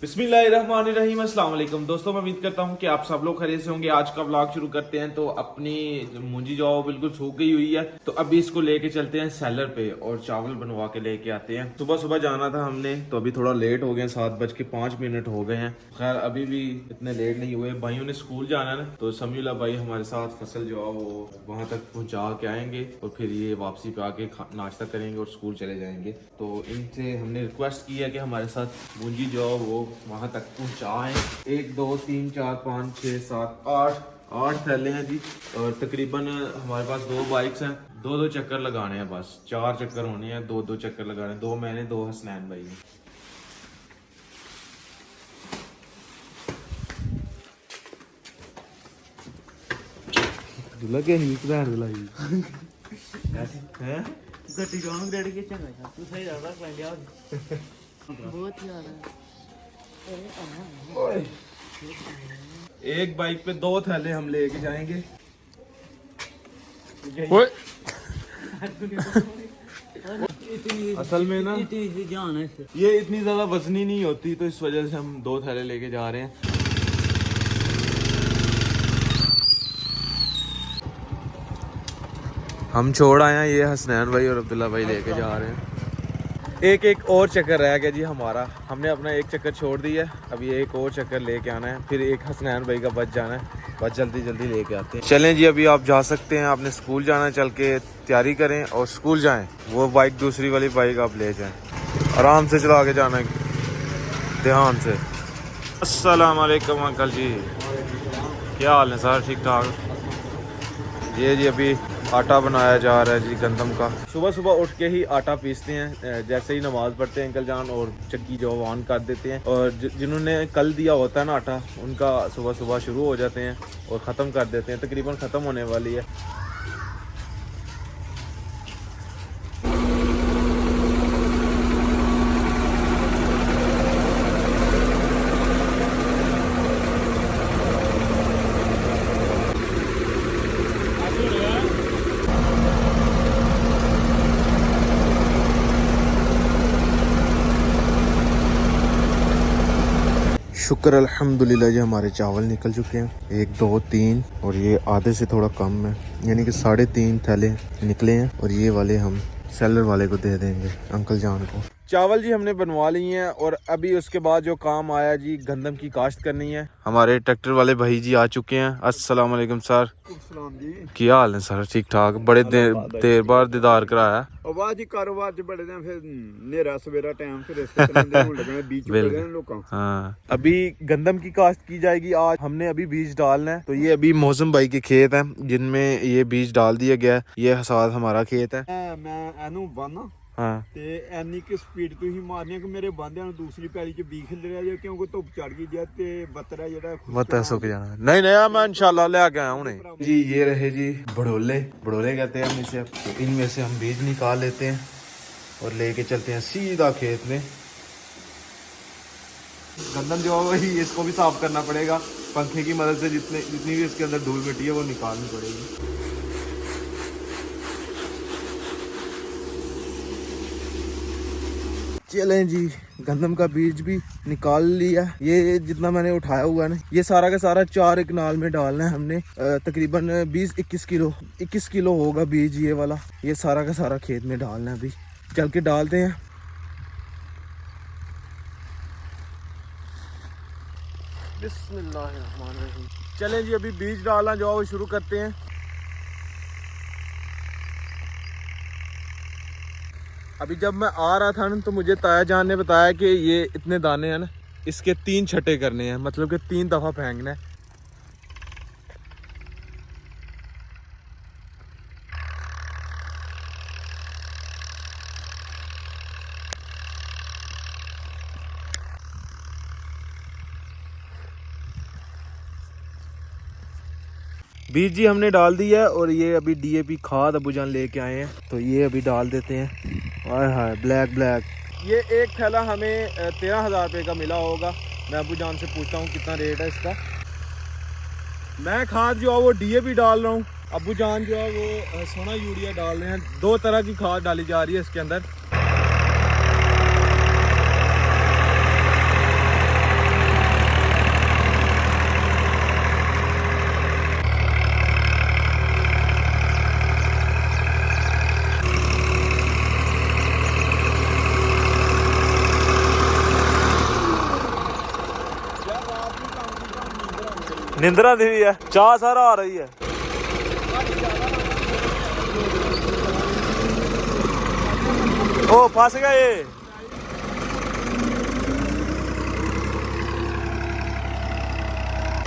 बिस्मिल्लाहिर्रहमानिर्रहीम। अस्सलाम वालेकुम दोस्तों, मैं उम्मीद करता हूँ कि आप सब लोग खैरियत से होंगे। आज का व्लॉग शुरू करते हैं। तो अपनी मुंजी जो बिल्कुल सूख गई हुई है, तो अभी इसको लेके चलते हैं सेलर पे और चावल बनवा के लेके आते हैं। सुबह सुबह जाना था हमने, तो अभी थोड़ा लेट हो गए, 7:05 हो गए हैं। खैर अभी भी इतने लेट नहीं हुए। भाइयों ने स्कूल जाना है, तो समीउल्लाह भाई हमारे साथ फसल जो है वो वहाँ तक पहुँचा के आएंगे और फिर ये वापसी पे आके नाश्ता करेंगे और स्कूल चले जाएंगे। तो इनसे हमने रिक्वेस्ट की है कि हमारे साथ मुंजी जो है वो वहां तक पहुंचाएं। 1 2 3 4 5 6 7 8 थैले हैं जी, और तकरीबन हमारे पास 2 बाइक्स हैं। 2 चक्कर लगाने हैं, बस 4 चक्कर होने हैं। 2 चक्कर लगाने, 2 मैंने 2 हसनैन भाई ने। लगे ही दिलाई हैं गड्डी जान डैडी के चंगा तू सही ज्यादा कर लिया बहुत ज्यादा। एक बाइक पे 2 थैले हम लेके जाएंगे। असल में ना इतनी जान है ये इतनी ज्यादा वजनी नहीं होती, तो इस वजह से हम 2 थैले लेके जा रहे हैं। हम छोड़ आए हैं, ये हसनैन भाई और अब्दुल्ला भाई लेके जा रहे हैं। एक और चक्कर रह गया जी हमारा। हमने अपना एक चक्कर छोड़ दिया है, अभी एक और चक्कर लेके आना है, फिर एक हसनैन भाई का बच जाना है। बस जल्दी जल्दी लेके आते हैं। चलें जी, अभी आप जा सकते हैं। आपने स्कूल जाना है, चल के तैयारी करें और स्कूल जाएं। वो बाइक, दूसरी वाली बाइक आप ले जाएं, आराम से चला के जाना है, ध्यान से। अस्सलाम वालेकुम अंकल जी, क्या हाल है सर? ठीक ठाक। ये जी अभी आटा बनाया जा रहा है जी गंदम का। सुबह सुबह उठ के ही आटा पीसते हैं, जैसे ही नमाज पढ़ते हैं अंकल जान, और चक्की जो ऑन कर देते हैं। और जिन्होंने कल दिया होता है ना आटा, उनका सुबह सुबह शुरू हो जाते हैं और ख़त्म कर देते हैं। तकरीबन ख़त्म होने वाली है। शुक्र अल्हम्दुलिल्लाह जी, हमारे चावल निकल चुके हैं। 1 2 3 और ये आधे से थोड़ा कम है, यानी कि 3.5 थैले निकले हैं। और ये वाले हम सेलर वाले को दे देंगे, अंकल जान को। चावल जी हमने बनवा लिए हैं, और अभी उसके बाद जो काम आया जी, गंदम की काश्त करनी है। हमारे ट्रैक्टर वाले भाई जी आ चुके हैं। अस्सलाम वालेकुम सर। क्या हाल है सर? ठीक ठाक। बड़े देर बाद दीदार कराया। जी कारोबार च बड़े दिन, फिर नेरा सवेरा टाइम, फिर इस तरह लगना बीच में लोगों। हाँ, अभी गंदम की काश्त की जाएगी। आज हमने अभी बीज डालना है। तो ये अभी मौसम भाई के खेत हैं, जिनमें ये बीज डाल दिया गया है। ये साथ हमारा खेत है। मैं एनू बना हाँ, ਤੇ ਐਨੀ ਕਿ ਸਪੀਡ ਤੁਸੀਂ ਮਾਰਨੀ ਕਿ ਮੇਰੇ ਬੰਦਿਆਂ ਨੂੰ ਦੂਸਰੀ ਪੈਲੀ 'ਚ ਬੀਖ ਲਿਆ ਜੇ, ਕਿਉਂਕਿ ਧੁੱਪ ਚੜ ਗਈ ਜੇ ਤੇ ਬੱਤਰਾ ਜਿਹੜਾ मत सूख जाना। नहीं नहीं, मैं इंशाल्लाह ले आके आया हूँ जी। ये रहे जी बड़ोले, बड़ोले कहते हैं हम इसे। तो इनमें से हम बीज निकाल लेते हैं और लेके चलते हैं सीधा खेत में। गंदम जो है वही, इसको भी साफ करना पड़ेगा पंखे की मदद से। जितनी भी इसके अंदर धूल मिट्टी है वो निकालनी पड़ेगी। चलें जी, गंदम का बीज भी निकाल लिया। ये जितना मैंने उठाया हुआ है ना, ये सारा का सारा 4 कनाल में डालना है हमने। तकरीबन 21 किलो होगा बीज ये वाला। ये सारा का सारा खेत में डालना है। अभी चल के डालते हैं। बिस्मिल्लाहिर्रहमानिर्रहीम। चलें जी, अभी बीज डालना जो है वो शुरू करते हैं। अभी जब मैं आ रहा था ना, तो मुझे ताया जान ने बताया कि ये इतने दाने हैं ना, इसके 3 छटे करने हैं, मतलब कि 3 दफ़ा फेंकना है। बीज जी हमने डाल दिया है, और ये अभी DAP खाद अबूजान लेके आए हैं, तो ये अभी डाल देते हैं। हाय हाय, ब्लैक ब्लैक। ये एक थैला हमें 13,000 रुपये का मिला होगा। मैं अबूजान से पूछता हूँ कितना रेट है इसका। मैं खाद जो है वो DAP डाल रहा हूँ, अबूजान जो है वो सोना यूरिया डाल रहे हैं। 2 तरह की खाद डाली जा रही है इसके अंदर। नींदर आती हुई है, चाह सारा आ रही है। ओ फंस गया ये।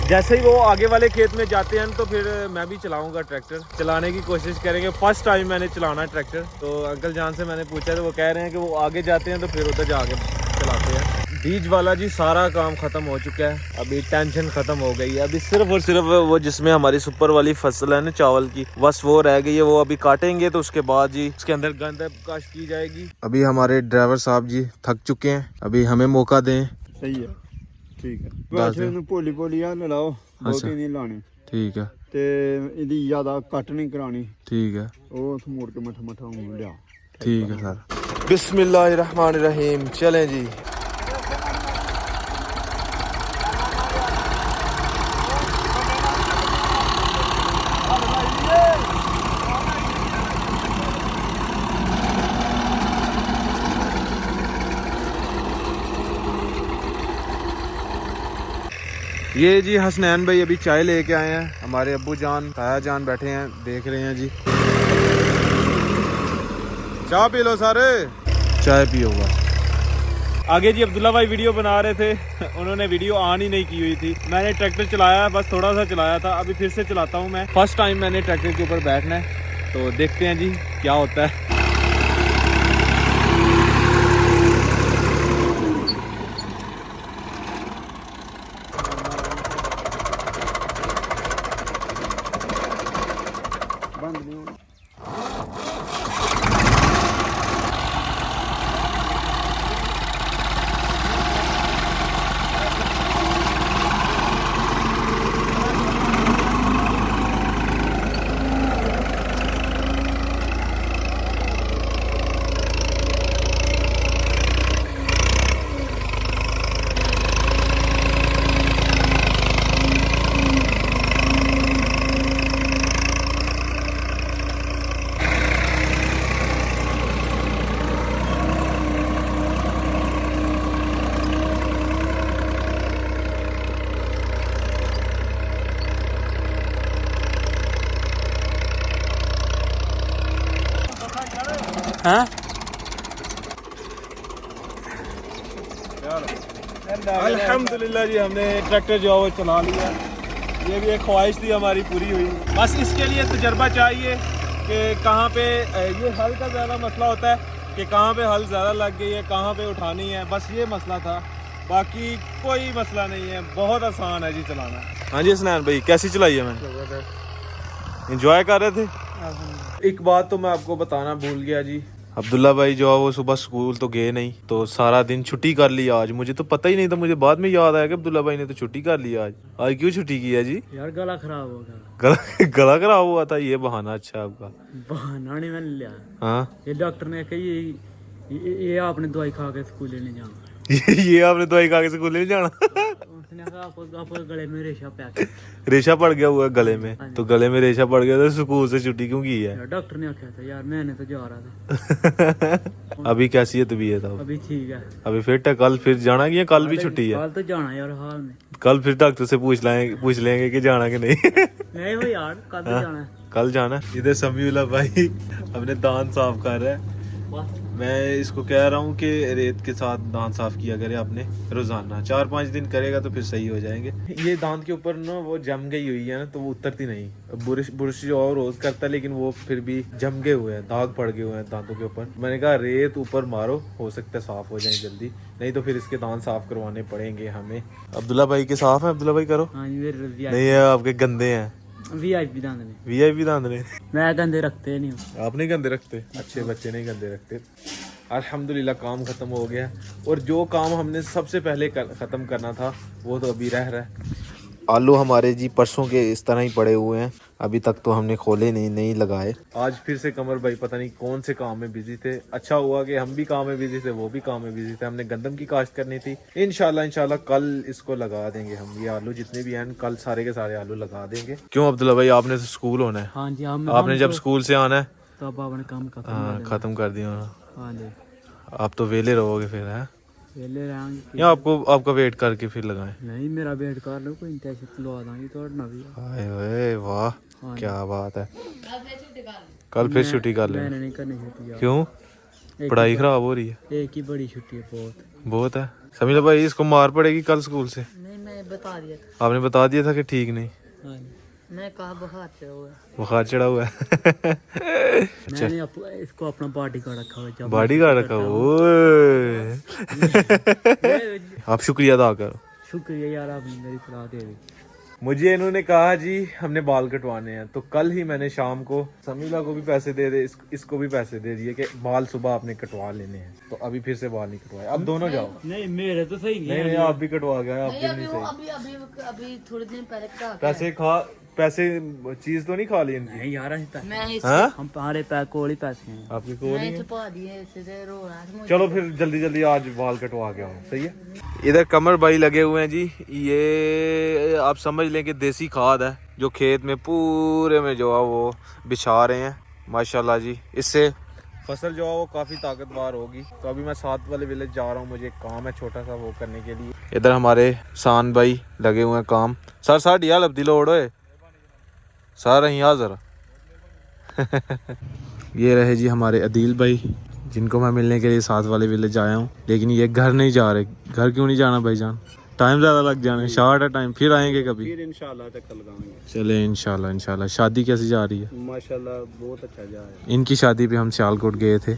जैसे ही वो आगे वाले खेत में जाते हैं तो फिर मैं भी चलाऊंगा ट्रैक्टर, चलाने की कोशिश करेंगे। फर्स्ट टाइम मैंने चलाना है ट्रैक्टर, तो अंकल जान से मैंने पूछा तो वो कह रहे हैं कि वो आगे जाते हैं तो फिर उधर जाके चलाते हैं। बीज वाला जी सारा काम खत्म हो चुका है, अभी टेंशन खत्म हो गई है। अभी सिर्फ और सिर्फ वो जिसमें हमारी सुपर वाली फसल है ना चावल की, बस वो रह गई है। वो अभी काटेंगे तो उसके बाद जी उसके अंदर गंद काश की जाएगी। अभी हमारे ड्राइवर साहब जी थक चुके हैं, अभी हमें मौका दें। सही है, ठीक है। वैसे ਇਹਨੂੰ ਭੋਲੀ ਭੋਲੀ ਆ ਲਾਓ, ਬਹੁਤੀ ਨਹੀਂ ਲਾਣੀ। ठीक है, ਤੇ ਇਹਦੀ ਜ਼ਿਆਦਾ ਕੱਟ ਨਹੀਂ ਕਰਾਣੀ। ठीक है, ਉਹ ਮੋੜ ਕੇ ਮੱਠਾ ਮੱਠਾ ਹੋ ਲਿਆ। ठीक है सर। बिस्मिल्लाहिर्रहमानिर्रहीम, चलें जी। ये जी हसनैन भाई अभी चाय लेके आए हैं, हमारे अब्बू जान ताया जान बैठे हैं देख रहे हैं जी। चाय पी लो सारे, चाय पियो बस। आगे जी अब्दुल्ला भाई वीडियो बना रहे थे, उन्होंने वीडियो ऑन ही नहीं की हुई थी। मैंने ट्रैक्टर चलाया, बस थोड़ा सा चलाया था, अभी फिर से चलाता हूँ मैं। फर्स्ट टाइम मैंने ट्रैक्टर के ऊपर बैठना है, तो देखते हैं जी क्या होता है। बंद नहीं होना। हाँ अल्हम्दुलिल्लाह जी, हमने ट्रैक्टर जो है वो चला लिया। ये भी एक ख्वाहिश थी हमारी पूरी हुई। बस इसके लिए तजर्बा चाहिए कि कहाँ पे ये हल का ज़्यादा मसला होता है कि कहाँ पे हल ज़्यादा लग गई है, कहाँ पे उठानी है, बस ये मसला था। बाकी कोई मसला नहीं है, बहुत आसान है जी चलाना। हाँ जी हसनैन भाई, कैसी चलाई है मैंने? एंजॉय कर रहे थे। एक बात तो मैं आपको बताना भूल गया जी, अब्दुल्ला भाई जो है वो सुबह स्कूल तो गए नहीं, तो सारा दिन छुट्टी कर ली आज। मुझे तो पता ही नहीं था, मुझे बाद में याद आया कि अब्दुल्ला भाई ने तो छुट्टी कर ली आज। आज क्यों छुट्टी की है जी? यार गला खराब हो गया। गला खराब हुआ था, ये बहाना अच्छा आपका। बहाना नहीं मैंने लिया। हाँ, ये डॉक्टर ने कही ये आपने दवाई खा के स्कूल नहीं जाना। ये आपने दवाई खा के स्कूल नहीं जाना। उसने कहा आपको गले में रेशा पे रेशा पड़ गया हुआ है गले में, तो गले में रेशा पड़ गया तो स्कूल से छुट्टी क्यों की है? डॉक्टर ने आख्या था यार, मैंने तो जा रहा था। अभी कैसी है तबीयत? अभी ठीक है, अभी फिट है। कल फिर जाना कि कल भी छुट्टी है? कल तो जाना यार हाल में। कल फिर डॉक्टर से पूछ लेंगे कि जाना कि नहीं। नहीं हो यार, कल तो जाना है। कल जाना। इधर समीउल्लाह भाई अपने दांत साफ कर रहा है। मैं इसको कह रहा हूँ कि रेत के साथ दांत साफ किया करे आपने रोजाना, 4-5 दिन करेगा तो फिर सही हो जाएंगे। ये दांत के ऊपर ना वो जम गई हुई है ना, तो वो उतरती नहीं। बुरश जो और रोज करता है, लेकिन वो फिर भी जम गए हुए हैं, दाग पड़ गए हुए हैं दांतों के ऊपर। मैंने कहा रेत ऊपर मारो, हो सकता है साफ हो जाए जल्दी, नहीं तो फिर इसके दांत साफ करवाने पड़ेंगे हमें। अब्दुल्ला भाई के साफ है? अब्दुल्ला भाई करो। हाँ जी, मेरे नहीं है आपके गंदे हैं। वीआईपी दांत ने। वीआईपी दांत ने? मैं गंदे रखते नहीं हूँ। आप नहीं गंदे रखते? अच्छे बच्चे नहीं गंदे रखते। अल्हम्दुलिल्लाह काम खत्म हो गया, और जो काम हमने सबसे पहले ख़त्म करना था वो तो अभी रह रहा है। आलू हमारे जी परसों के इस तरह ही पड़े हुए हैं, अभी तक तो हमने खोले नहीं लगाए। आज फिर से कमर भाई पता नहीं कौन से काम में बिजी थे। अच्छा हुआ कि हम भी काम में बिजी थे, वो भी काम में बिजी थे। हमने गंदम की काश्त करनी थी। इंशाल्लाह कल इसको लगा देंगे हम। ये आलू जितने भी हैं कल सारे के सारे आलू लगा देंगे। क्यों अब्दुल्ला भाई, आपने तो स्कूल होना है। हाँ जी, आपने जब स्कूल से आना है तो अब आपने काम खत्म कर दिया। हाँ जी, आप तो वेले रहोगे फिर है? वेले रहेंगे या आपको आपका वेट करके फिर लगाएं? नहीं मेरा वेट कर लो कोई इंतजार से लगा देंगे तोड़ना भी हाय ओए वाह हाँ। क्या बात है। कल फिर छुट्टी कर मैंने लेना। नहीं करनी छुट्टी यार। क्यों? एक पढ़ाई ही खराब हो रही है? एक ही बड़ी छुट्टी है बहुत है। समीला भाई इसको मार पड़ेगी कल स्कूल से। नहीं मैं बता दिया था। आपने बता दिया था कि ठीक नहीं, हाँ मैं कहा बुखार चढ़ा हुआ है। बुखार चढ़ा हुआ है। मैंने इसको अपना बॉडी गार्ड रखा हुआ है। बॉडी गार्ड रखा ओए। आप शुक्रिया अदा करो। शुक्रिया यार आपने मेरी सलाह दे दी। मुझे इन्होंने कहा जी हमने बाल कटवाने हैं, तो कल ही मैंने शाम को समीला को भी पैसे दे दे, इसको भी पैसे दे दिए कि बाल सुबह आपने कटवा लेने हैं। तो अभी फिर से बाल नहीं कटवाए, अब दोनों जाओ। नहीं मेरे तो सही नहीं नहीं आप भी कटवा गए, आप भी अभी नहीं सही। अभी थोड़े दिन पहले कटा के पैसे चीज तो नहीं खा ली इनकी? नहीं यार ऐसा मैं हाँ? हम हमारे कोल ही पैसे हैं। आपके को नहीं मैं है? छुपा दिए इससे रो रहा था मुझे। चलो फिर जल्दी जल्दी आज बाल कटवा के आओ, सही है। इधर कमर भाई लगे हुए हैं जी, ये आप समझ लें कि देसी खाद है जो खेत में पूरे में जो है वो बिछा रहे हैं माशाल्लाह जी। इससे फसल जो है वो काफ़ी ताकतवर होगी। तो अभी मैं साथ वाले विलेज जा रहा हूँ, मुझे एक काम है छोटा सा वो करने के लिए। इधर हमारे सान भाई लगे हुए हैं काम। सर साड़ी हाल अब्दी लोड़ होए सर यहीं आ जरा। ये रहे जी हमारे अदील भाई जिनको मैं मिलने के लिए साथ वाले विलेज आया हूँ, लेकिन ये घर नहीं जा रहे। घर क्यों नहीं जाना भाईजान? टाइम ज़्यादा लग जाना है, शॉर्ट है टाइम, फिर आएंगे कभी फिर इंशाल्लाह तक लगाएंगे। चले इंशाल्लाह इंशाल्लाह। शादी कैसी जा रही है? माशाल्लाह बहुत अच्छा जा रहा है। इनकी शादी पे हम सियालकोट गए थे।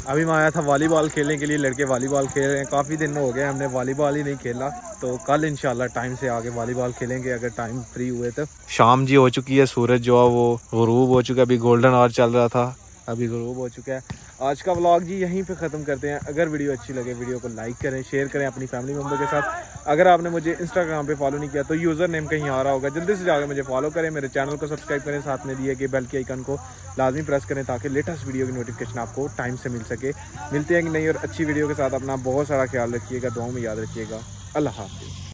अभी मैं आया था वॉलीबॉल खेलने के लिए, लड़के वॉलीबॉल खेल रहे हैं। काफ़ी दिन हो गए हमने वॉलीबॉल ही नहीं खेला, तो कल इंशाल्लाह टाइम से आगे वॉलीबॉल खेलेंगे अगर टाइम फ्री हुए तो। शाम जी हो चुकी है, सूरज जो है वो गुरूब हो चुका है। अभी गोल्डन आवर चल रहा था, अभी गुरूब हो चुका है। आज का व्लॉग जी यहीं पे ख़त्म करते हैं। अगर वीडियो अच्छी लगे वीडियो को लाइक करें, शेयर करें अपनी फैमिली मेम्बर के साथ। अगर आपने मुझे इंस्टाग्राम पे फॉलो नहीं किया तो यूज़र नेम कहीं आ रहा होगा, जल्दी से जाकर मुझे फॉलो करें, मेरे चैनल को सब्सक्राइब करें, साथ में दिए गए बेल के आइकन को लाजमी प्रेस करें ताकि लेटेस्ट वीडियो की नोटिफिकेशन आपको टाइम से मिल सके। मिलते हैं कि नई और अच्छी वीडियो के साथ। अपना बहुत सारा ख्याल रखिएगा, दुआओं में याद रखिएगा। अल्लाह हाफ़िज़।